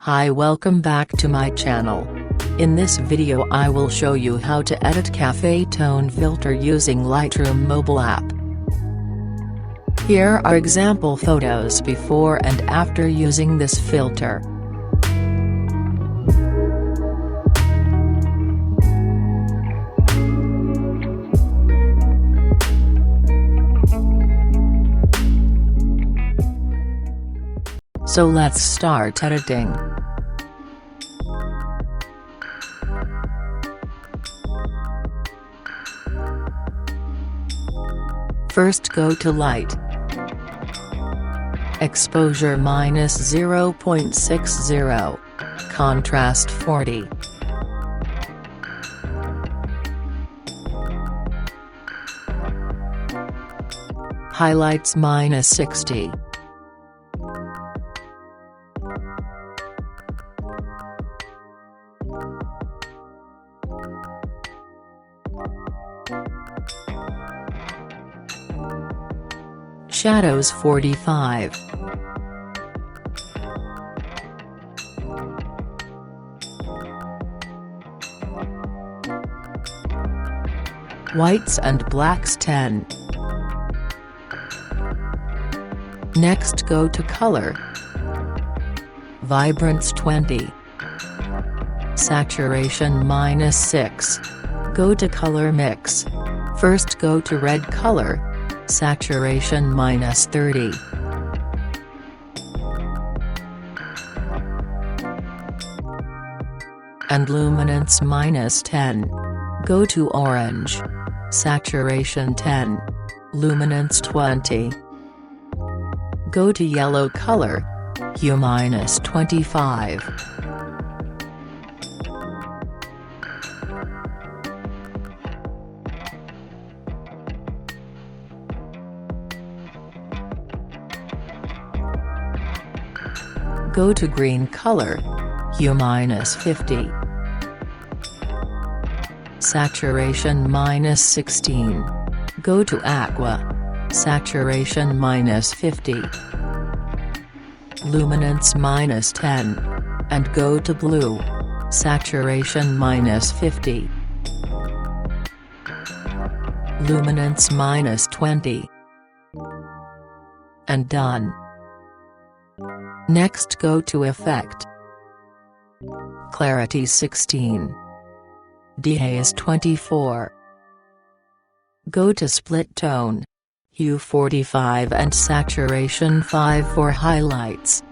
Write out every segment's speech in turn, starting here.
Hi, welcome back to my channel. In this video I will show you how to edit cafe tone filter using Lightroom Mobile app. Here are example photos before and after using this filter. So let's start editing. First go to Light. Exposure -0.60. Contrast 40. Highlights -60. Shadows 45. Whites and blacks 10. Next go to Color. Vibrance 20. Saturation -6. Go to Color Mix. First go to Red color. Saturation -30. And luminance -10. Go to Orange. Saturation 10. Luminance 20. Go to Yellow color. Hue -25. Go to Green color. Hue -50. Saturation -16. Go to Aqua. Saturation -50. Luminance -10. And go to Blue. Saturation -50. Luminance -20. And done. Next go to Effect. Clarity 16. Dehaze 24. Go to Split Tone. Hue 45 and Saturation 5 for highlights.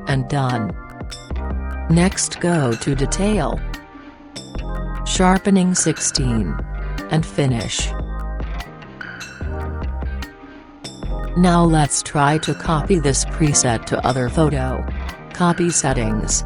And done. Next go to Detail. Sharpening 16. And finish. Now let's try to copy this preset to other photo. Copy settings.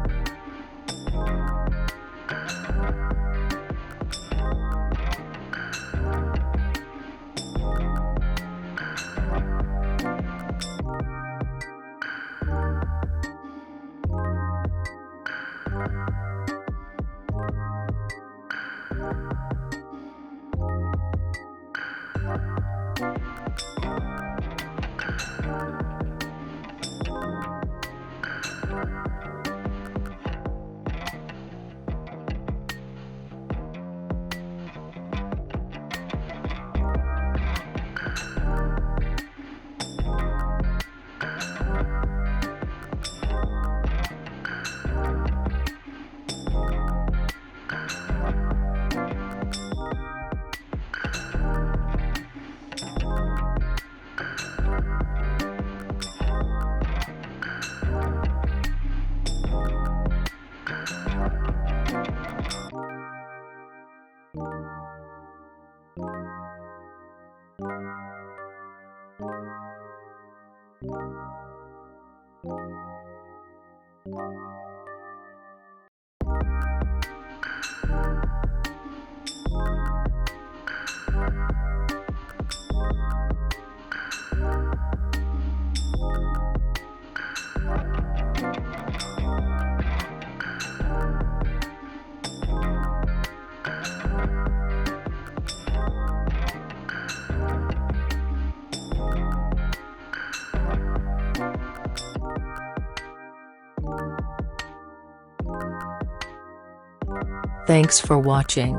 Thanks for watching.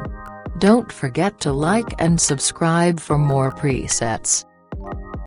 Don't forget to like and subscribe for more presets.